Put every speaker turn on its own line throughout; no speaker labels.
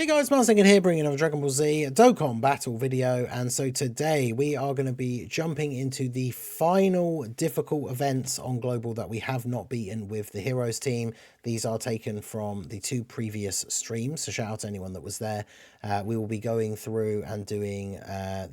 Hey guys, Marsingan here, bringing another Dragon Ball Z Dokkan battle video, and so today we are going to be jumping into the final difficult events on Global that we have not beaten with the Heroes team. These are taken from the two previous streams, so shout out to anyone that was there. We will be going through and doing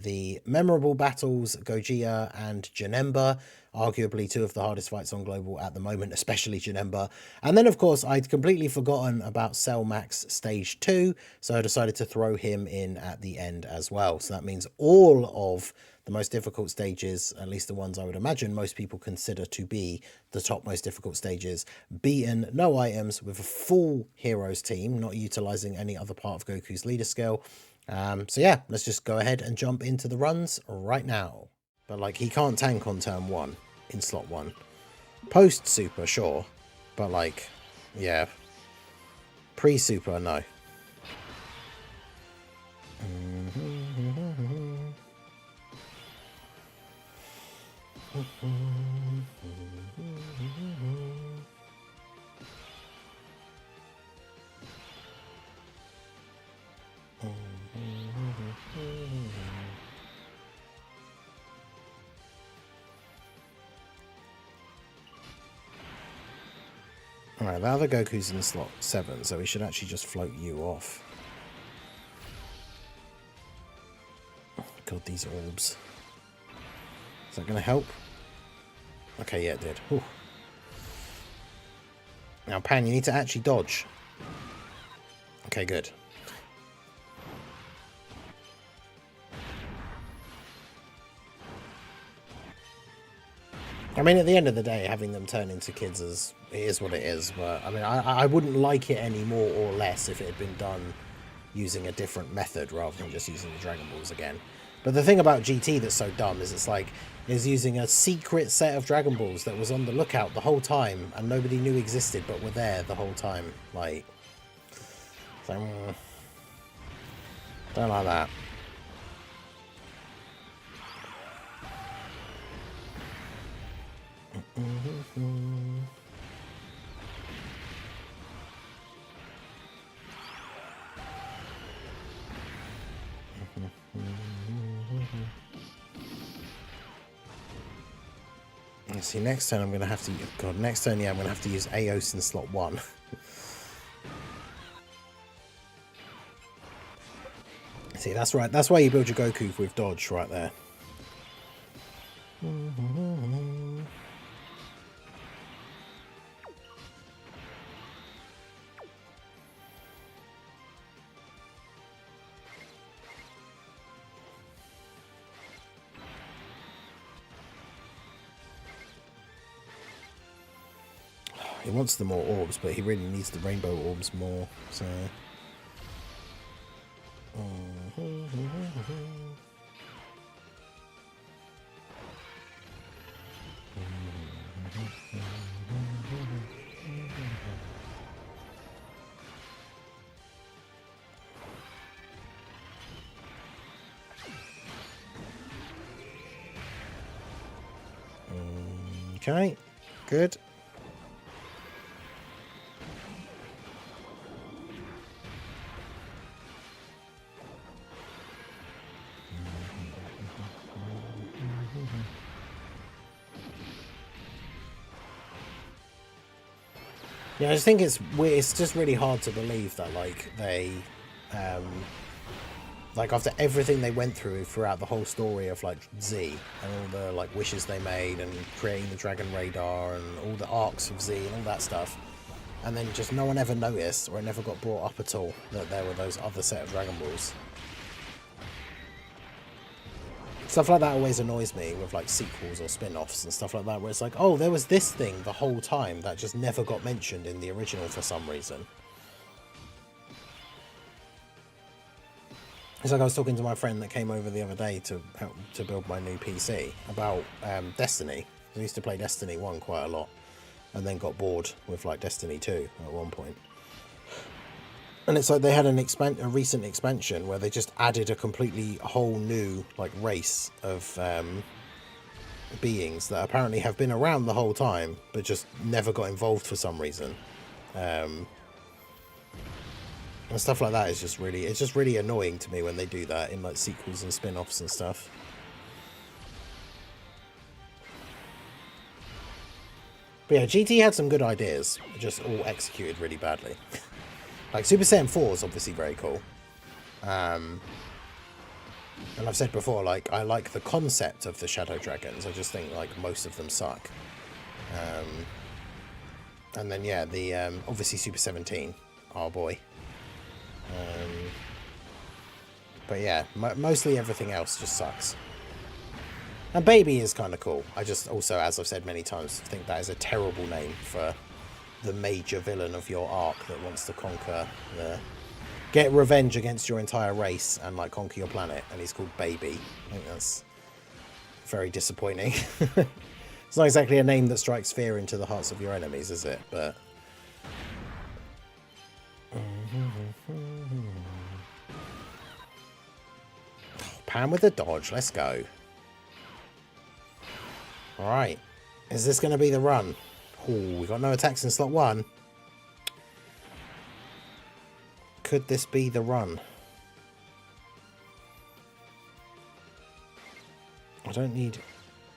the memorable battles, Gogeta and JANEMBA, arguably two of the hardest fights on Global at the moment, especially JANEMBA. And then, of course, I'd completely forgotten about Cell Max Stage 2, so I decided to throw him in at the end as well. So that means all of the most difficult stages, at least the ones I would imagine most people consider to be the top most difficult stages, beaten, no items, with a full Heroes team, not utilizing any other part of Goku's leader skill. So yeah, let's just go ahead and jump into the runs right now. But like, he can't tank on turn 1 in slot 1. Post super, sure, but like, yeah, pre super, no. Alright, the other Goku's in slot 7, so we should actually just float you off. Oh, God, these orbs. Is that going to help? Okay, yeah, it did. Whew. Now, Pan, you need to actually dodge. Okay, good. I mean, at the end of the day, having them turn into kids is what it is. But I mean, I wouldn't like it any more or less if it had been done using a different method rather than just using the Dragon Balls again. But the thing about GT that's so dumb is it's using a secret set of Dragon Balls that was on the lookout the whole time and nobody knew existed but were there the whole time. Like, so, don't like that. See, next turn I'm going to have to... God, next turn, yeah, I'm going to have to use Aos in slot 1. See, that's right. That's why you build your Goku with dodge right there. He wants the more orbs, but he really needs the rainbow orbs more, so... Okay, good. Yeah, I just think it's weird. It's just really hard to believe that, like, they, like, after everything they went through throughout the whole story of, like, Z, and all the, like, wishes they made, and creating the Dragon Radar, and all the arcs of Z, and all that stuff, and then just no one ever noticed, or it never got brought up at all, that there were those other set of Dragon Balls. Stuff like that always annoys me with, like, sequels or spin-offs and stuff like that, where it's like, oh, there was this thing the whole time that just never got mentioned in the original for some reason. It's like I was talking to my friend that came over the other day to help to build my new PC about Destiny. I used to play Destiny 1 quite a lot, and then got bored with, like, Destiny 2 at one point. And it's like they had a recent expansion where they just added a completely whole new, like, race of beings that apparently have been around the whole time, but just never got involved for some reason. And stuff like that is just really, it's just really annoying to me when they do that in like sequels and spin-offs and stuff. But yeah, GT had some good ideas, just all executed really badly. Like Super Saiyan 4 is obviously very cool. And I've said before, like, I like the concept of the Shadow Dragons. I just think like most of them suck. And then yeah, the obviously Super 17, oh boy. But yeah, mostly everything else just sucks. And Baby is kind of cool. I just also, as I've said many times, think that is a terrible name for the major villain of your arc that wants to conquer get revenge against your entire race and like conquer your planet, and he's called Baby. I think that's very disappointing. It's not exactly a name that strikes fear into the hearts of your enemies, is it? But Pan with the dodge, let's go. Alright, is this going to be the run? Oh, we got no attacks in slot 1. Could this be the run? I don't need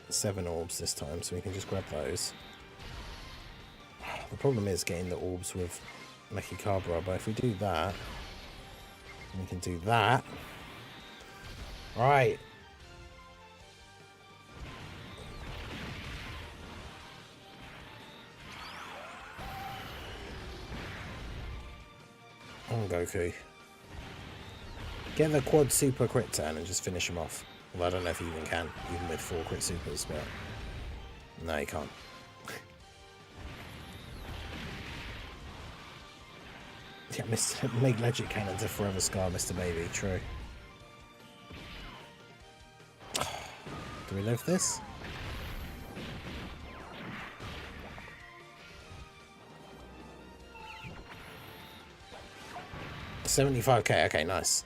7 orbs this time, so we can just grab those. The problem is getting the orbs with Mechikabra, but if we do that, we can do that. Right. On Goku. Get the quad super crit turn and just finish him off. Well, I don't know if you even can, even with 4 crit supers, but no, you can't. Yeah, make Legit Cannon to forever scar Mr. Baby, true. Do we live this? $75k, okay, nice.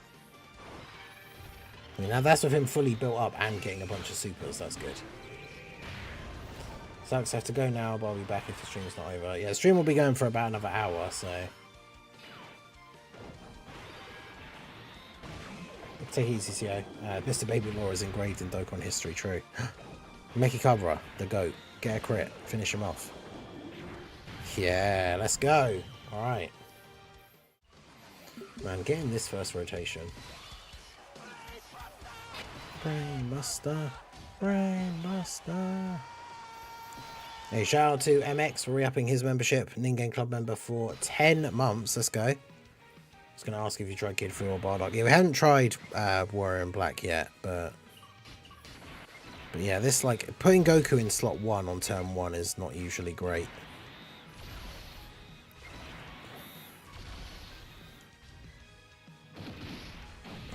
I mean, now that's with him fully built up and getting a bunch of supers, that's good. Sucks, I have to go now, but I'll be back if the stream's not over. Yeah, the stream will be going for about another hour, so... Take it easy, CO. Mr. Baby Law is engraved in Dokkan history, true. Mechikabra, the GOAT. Get a crit, finish him off. Yeah, let's go. Alright. Man, getting this first rotation. Brainbuster. Brainbuster. Hey, shout out to MX for re-upping his membership. Ningen Club member for 10 months. Let's go. I was going to ask if you tried Kid Free or Bardock. Yeah, we haven't tried Warrior in Black yet, but yeah, this, like, putting Goku in slot 1 on turn 1 is not usually great.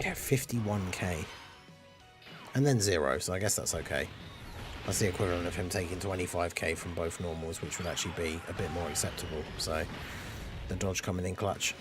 Yeah, 51k. And then 0, so I guess that's okay. That's the equivalent of him taking 25k from both normals, which would actually be a bit more acceptable. So, the dodge coming in clutch.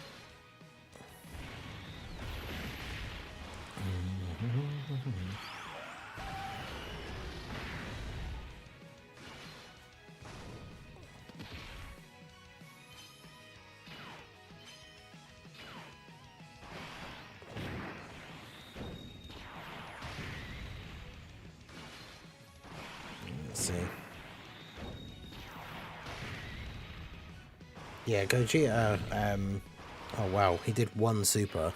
Yeah, Gogeta, oh wow, he did 1 super.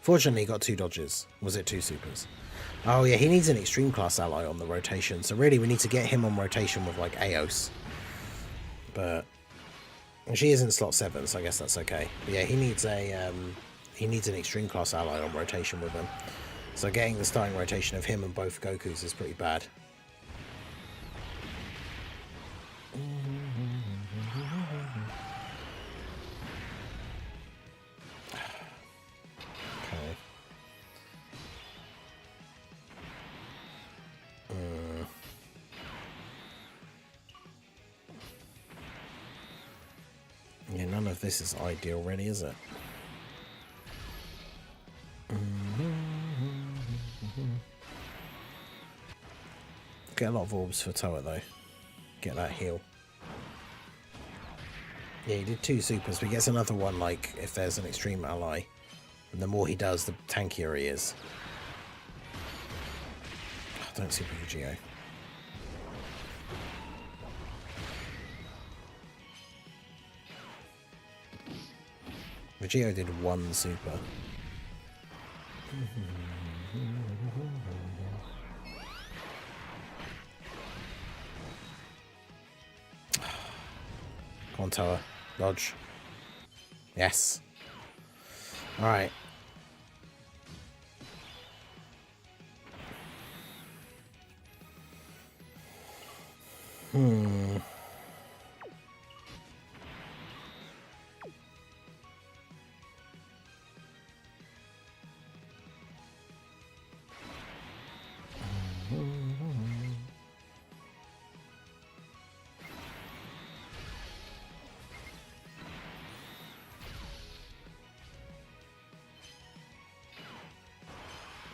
Fortunately, he got 2 dodges. Was it 2 supers? Oh yeah, he needs an extreme class ally on the rotation, so really we need to get him on rotation with like Aos. But she is in slot 7, so I guess that's okay. But yeah, he needs an extreme class ally on rotation with him. So getting the starting rotation of him and both Gokus is pretty bad. Yeah, none of this is ideal really, is it? Get a lot of orbs for Toa though. Get that heal. Yeah, he did 2 supers, but he gets another one, like, if there's an extreme ally. And the more he does, the tankier he is. Oh, don't super Geo. Vegito did 1 super. Come on, Tower. Dodge. Yes. Alright.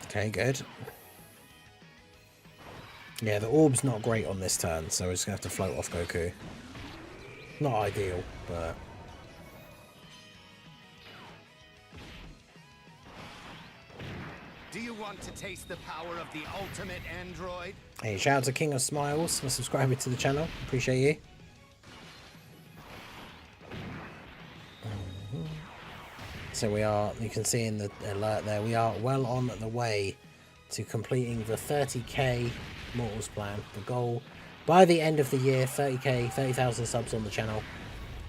Okay, good. Yeah, the orb's not great on this turn, so we're just going to have to float off Goku. Not ideal, but...
Do you want to taste the power of the ultimate android?
Hey, shout out to King of Smiles for subscribing to the channel. Appreciate you. So we are, you can see in the alert there, we are well on the way to completing the 30k Mortals plan. The goal by the end of the year, 30k, 30,000 subs on the channel.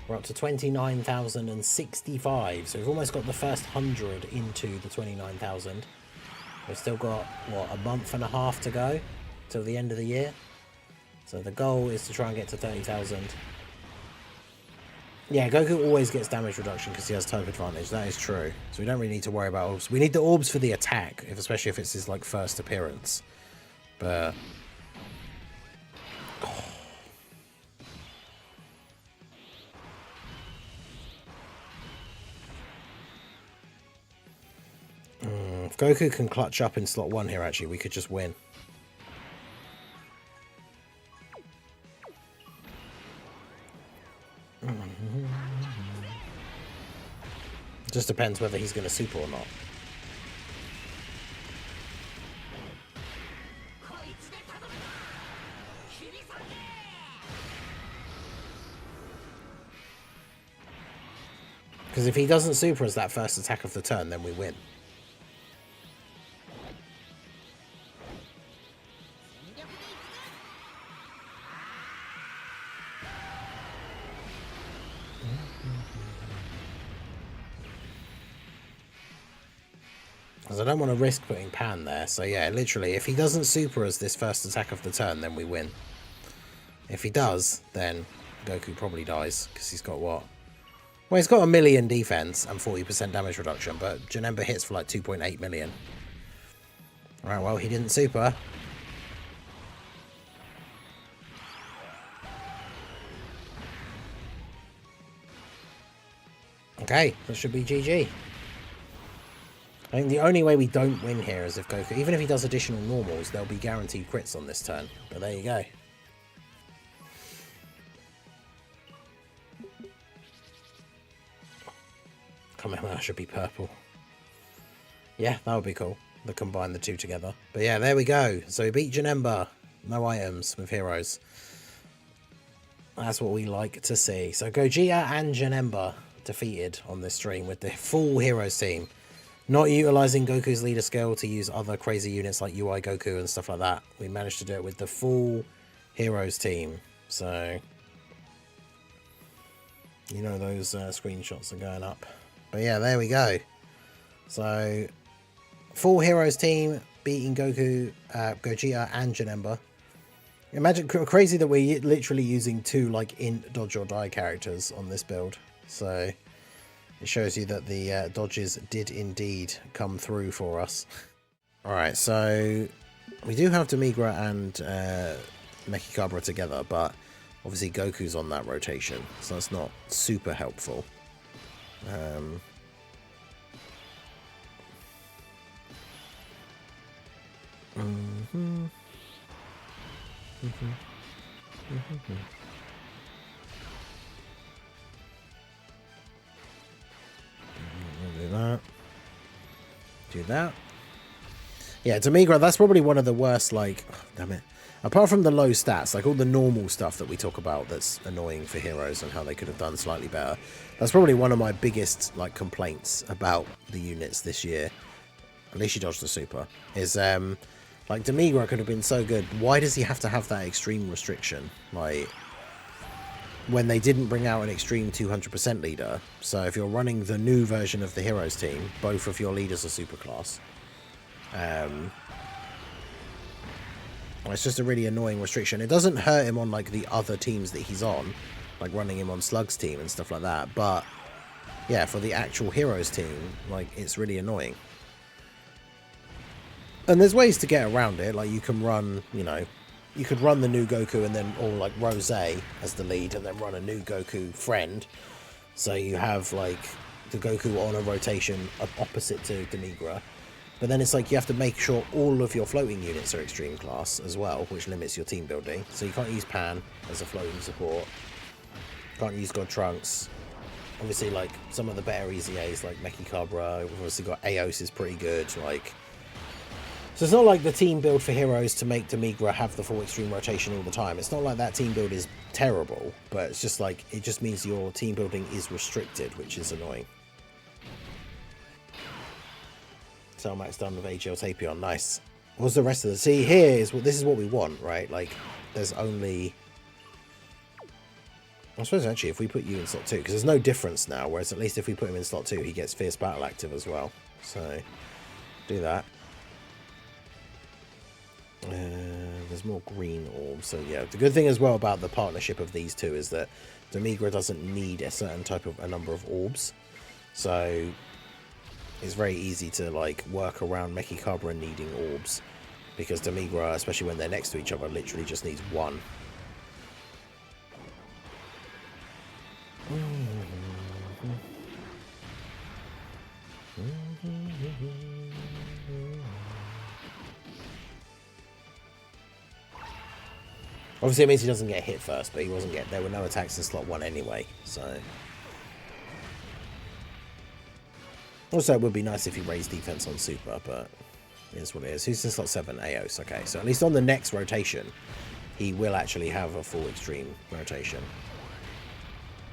We're up to 29,065, so we've almost got the first 100 into the 29,000. We've still got, what, a month and a half to go till the end of the year. So the goal is to try and get to 30,000. Yeah, Goku always gets damage reduction because he has type advantage. That is true. So we don't really need to worry about orbs. We need the orbs for the attack, especially if it's his like first appearance. But if Goku can clutch up in slot 1 here, actually, we could just win. Just depends whether he's going to super or not. Because if he doesn't super as that first attack of the turn, then we win. Because I don't want to risk putting Pan there. So yeah, literally, if he doesn't super as this first attack of the turn, then we win. If he does, then Goku probably dies. Because he's got what? Well, he's got 1 million defense and 40% damage reduction. But JANEMBA hits for like 2.8 million. Alright, well, he didn't super. Okay, that should be GG. I think the only way we don't win here is if Goku, even if he does additional normals, there'll be guaranteed crits on this turn. But there you go. Kamehameha should be purple. Yeah, that would be cool. To combine the two together. But yeah, there we go. So we beat JANEMBA. No items with heroes. That's what we like to see. So Gogeta and JANEMBA defeated on this stream with the full heroes team. Not utilising Goku's leader skill to use other crazy units like UI Goku and stuff like that. We managed to do it with the full heroes team. So, you know those screenshots are going up. But yeah, there we go. So, full heroes team beating Goku, Gogeta and JANEMBA. Imagine, crazy that we're literally using 2 like int dodge or die characters on this build. So... it shows you that the dodges did indeed come through for us. Alright, so we do have Demigra and Mechikabra together, but obviously Goku's on that rotation, so that's not super helpful. Do that. Yeah, Demigra, that's probably one of the worst, like, oh, damn it. Apart from the low stats, like all the normal stuff that we talk about that's annoying for heroes and how they could have done slightly better, that's probably one of my biggest, like, complaints about the units this year. At least she dodged the super. Is, like, Demigra could have been so good. Why does he have to have that extreme restriction? Like, when they didn't bring out an extreme 200% leader. So if you're running the new version of the heroes team, both of your leaders are superclass. It's just a really annoying restriction. It doesn't hurt him on like the other teams that he's on, like running him on Slug's team and stuff like that. But yeah, for the actual heroes team, like it's really annoying. And there's ways to get around it. Like you can run, you know, you could run the new Goku and then, or like Rose as the lead, and then run a new Goku friend. So you have like the Goku on a rotation opposite to Demigra. But then it's like you have to make sure all of your floating units are extreme class as well, which limits your team building. So you can't use Pan as a floating support. Can't use God Trunks. Obviously, like some of the better EZAs like Mechikabra, we've obviously got Aos is pretty good. Like, so it's not like the team build for heroes to make Demigra have the full extreme rotation all the time. It's not like that team build is terrible, but it's just like it just means your team building is restricted, which is annoying. Selmax done with AGL Tapion, nice. What's the rest of the... See, here is what... This is what we want, right? Like, there's only... I suppose, actually, if we put you in slot 2, because there's no difference now, whereas at least if we put him in slot 2, he gets Fierce Battle active as well. So, do that. There's more green orbs, so yeah. The good thing as well about the partnership of these two is that Demigra doesn't need a certain type of... a number of orbs. So... it's very easy to like work around Mechikabra needing orbs, because Demigra, especially when they're next to each other, literally just needs one. Obviously it means he doesn't get hit first, but he wasn't get... there were no attacks in slot 1 anyway, so... Also, it would be nice if he raised defense on super, but it is what it is. Who's in slot 7? Aos. Okay, so at least on the next rotation, he will actually have a full extreme rotation.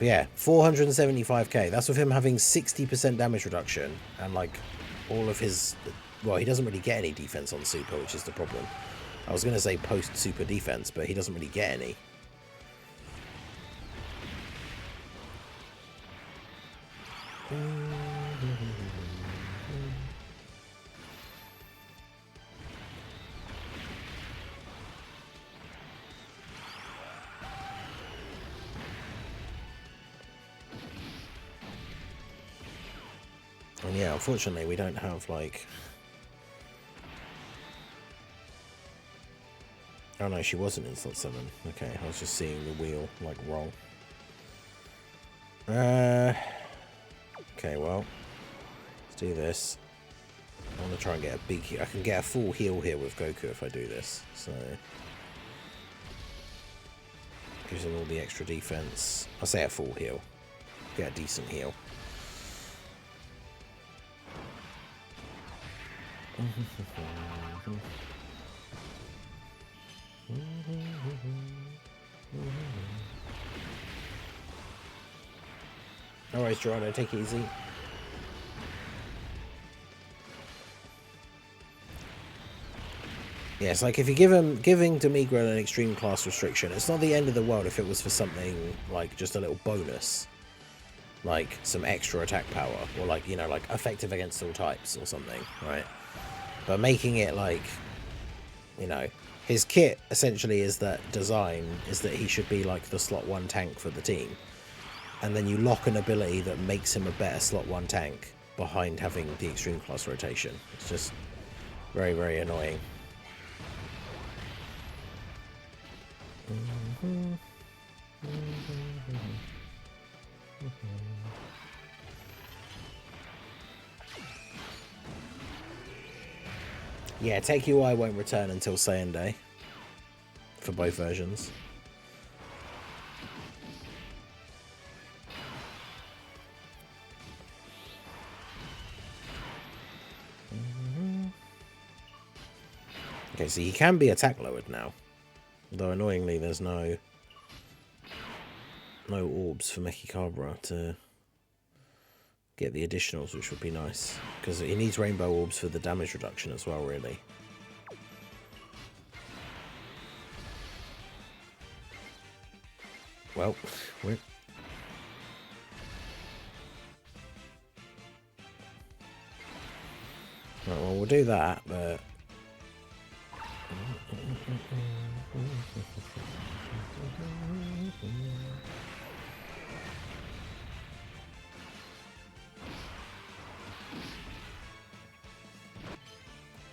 But yeah, 475k. That's with him having 60% damage reduction and like all of his... well, he doesn't really get any defense on super, which is the problem. I was going to say post-super defense, but he doesn't really get any. And yeah, unfortunately, we don't have, like... oh no, she wasn't in slot 7. Okay, I was just seeing the wheel, like, wrong. Okay, well, let's do this. I want to try and get a big heal. I can get a full heal here with Goku if I do this, so... gives him all the extra defense. I'll say a full heal. Get a decent heal. Alright, Gerardo, take it easy. Yeah, it's like if you giving Demigra an extreme class restriction, it's not the end of the world if it was for something like just a little bonus. Like some extra attack power, or like, you know, like effective against all types or something, right? But making it like, you know, his kit essentially is that design, is that he should be like the slot 1 tank for the team. And then you lock an ability that makes him a better slot 1 tank behind having the extreme class rotation. It's just very, very annoying. Yeah, Take UI won't return until Saiyan Day for both versions. Okay, so he can be attack lowered now. Though annoyingly there's no orbs for Mechikabra to get the additionals, which would be nice. Because he needs rainbow orbs for the damage reduction as well, really. Well, we're... Right, well, we'll do that, but...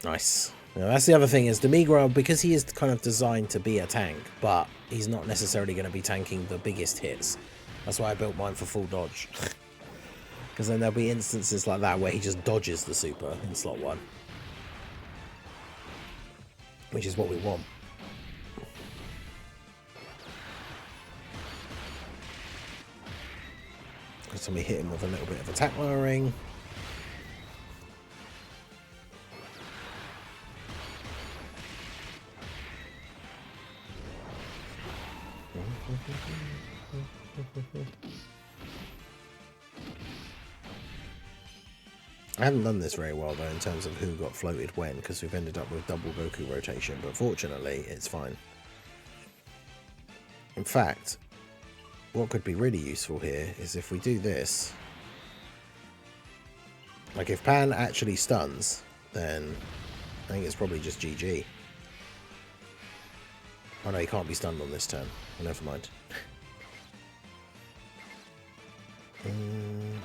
Nice. Now, that's the other thing is Demigra, because he is kind of designed to be a tank, but he's not necessarily going to be tanking the biggest hits. That's why I built mine for full dodge. Because then there'll be instances like that where he just dodges the super in slot 1. Which is what we want. So we hit him with a little bit of attack lowering. I haven't done this very well though in terms of who got floated when, because we've ended up with double Goku rotation, but fortunately it's fine. In fact, what could be really useful here is if we do this. Like if Pan actually stuns, then I think it's probably just GG. Oh no, he can't be stunned on this turn. Oh, never mind.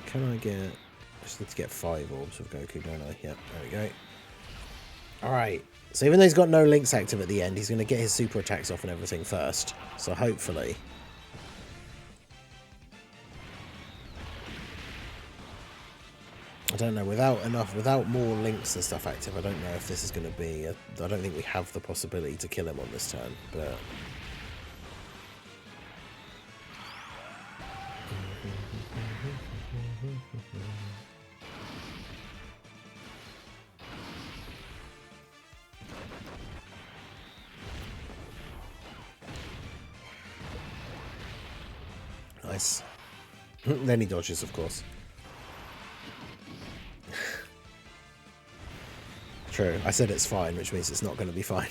Can I get... I just need to get 5 orbs of Goku, don't I? Yep, there we go. Alright, so even though he's got no links active at the end, he's going to get his super attacks off and everything first. So hopefully... I don't know, without more links and stuff active, I don't know if this is going to be... I don't think we have the possibility to kill him on this turn, but... Nice. Then he dodges, of course. True. I said it's fine, which means it's not going to be fine.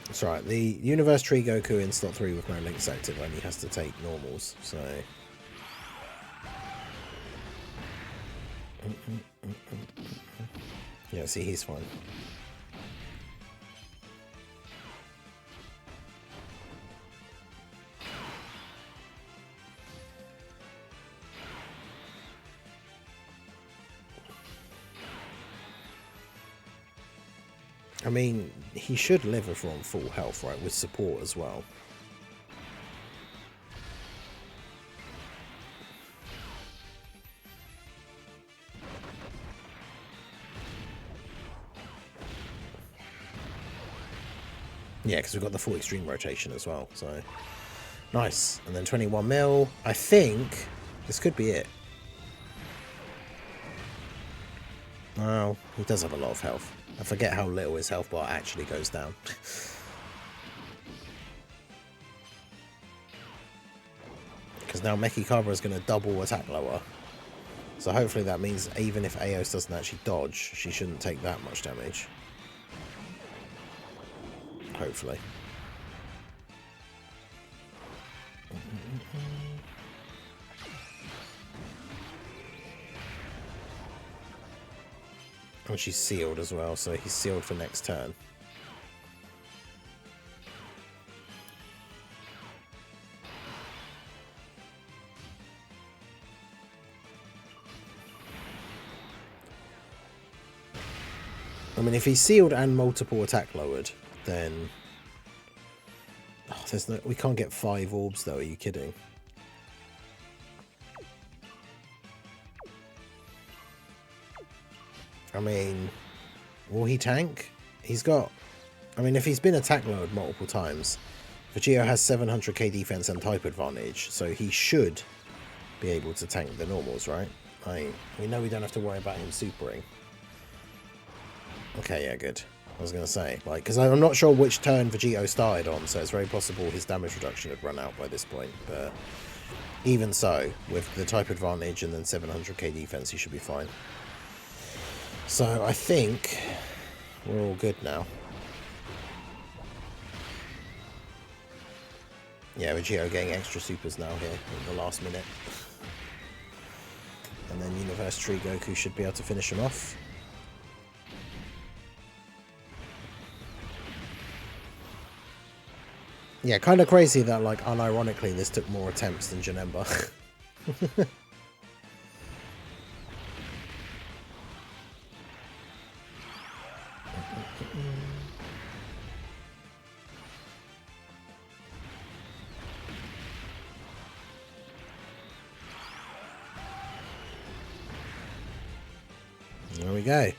That's right. The Universe Tree Goku in slot 3 with no links active only has to take normals, so... Yeah, see, he's fine. I mean, he should live if we're on full health, right, with support as well. Yeah, because we've got the full extreme rotation as well, so... Nice. And then 21 mil. I think this could be it. Oh, he does have a lot of health. I forget how little his health bar actually goes down. Because now Mechikabra is going to double attack lower. So hopefully that means even if Aos doesn't actually dodge, she shouldn't take that much damage. Hopefully. And she's sealed as well, so he's sealed for next turn. I mean, if he's sealed and multiple attack lowered, then... Oh, there's no... We can't get 5 orbs, though. Are you kidding? I mean... Will he tank? He's got I mean, if he's been attack lowered multiple times, Vegito has 700k defense and type advantage, so he should be able to tank the normals, right? We know we don't have to worry about him supering. Okay, yeah, good. I was going to say, like, because I'm not sure which turn Vegito started on, so it's very possible his damage reduction had run out by this point, but even so, with the type advantage and then 700k defense, he should be fine. So I think we're all good now. Yeah, Vegito getting extra supers now here in the last minute. And then Universe Tree Goku should be able to finish him off. Yeah, kind of crazy that, like, unironically, this took more attempts than JANEMBA. There we go.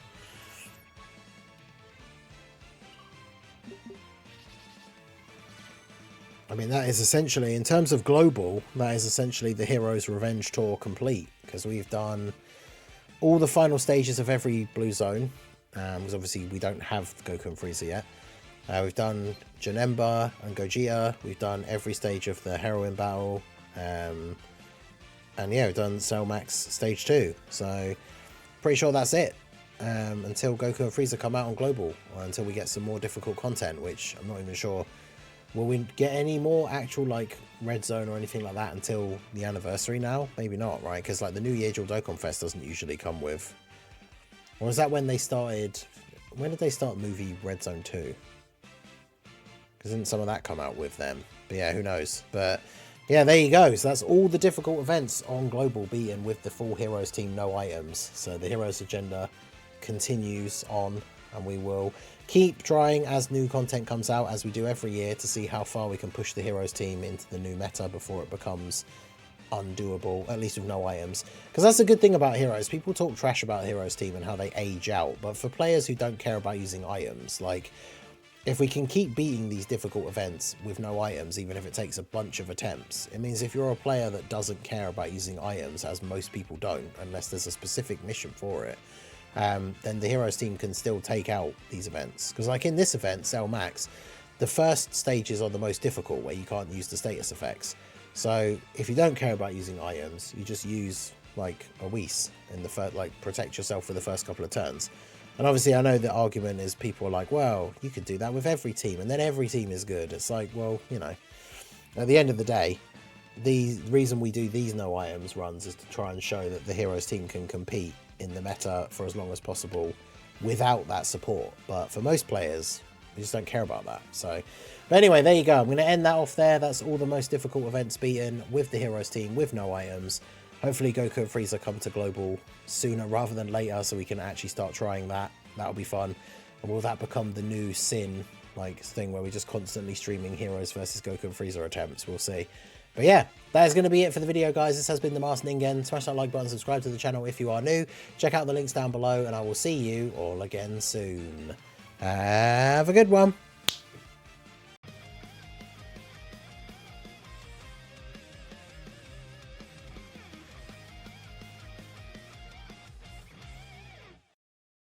I mean, that is essentially, in terms of global, that is essentially the Heroes Revenge Tour complete, because we've done all the final stages of every blue zone, because obviously we don't have Goku and Frieza yet. We've done JANEMBA and Gogeta, we've done every stage of the Heroine battle, and yeah, we've done Cell Max Stage 2, so pretty sure that's it, until Goku and Frieza come out on global, or until we get some more difficult content, which I'm not even sure. Will we get any more actual, like, red zone or anything like that until the anniversary now? Maybe not, right? Because, like, the New Year Dual Dokkan Fest doesn't usually come with... Or is that when they started... When did they start movie Red Zone 2? Because didn't some of that come out with them? But yeah, who knows? But yeah, there you go. So that's all the difficult events on Global beaten with the full Heroes team, no items. So the Heroes agenda continues on, and we will keep trying as new content comes out, as we do every year, to see how far we can push the Heroes team into the new meta before it becomes undoable, at least with no items. Because that's a good thing about Heroes. People talk trash about Heroes team and how they age out, but for players who don't care about using items, like, if we can keep beating these difficult events with no items, even if it takes a bunch of attempts, it means if you're a player that doesn't care about using items, as most people don't, unless there's a specific mission for it, then the Heroes team can still take out these events. Because, like, in this event, Cell Max, the first stages are the most difficult, where you can't use the status effects. So if you don't care about using items, you just use, like, a Whis in the first, like, protect yourself for the first couple of turns. And obviously I know the argument is people are like, well, you could do that with every team, and then every team is good. It's like, well, you know, at the end of the day, the reason we do these no items runs is to try and show that the Heroes team can compete in the meta for as long as possible without that support. But for most players, we just don't care about that. So, but anyway, there you go. I'm going to end that off there. That's all the most difficult events beaten with the Heroes team with no items. Hopefully Goku and Frieza come to global sooner rather than later, so we can actually start trying that. That'll be fun. And will that become the new sin, like, thing where we're just constantly streaming Heroes versus Goku and Frieza attempts? We'll see. But yeah, that is going to be it for the video, guys. This has been the Masked Ningen. Smash that like button, subscribe to the channel if you are new. Check out the links down below, and I will see you all again soon. Have a good one.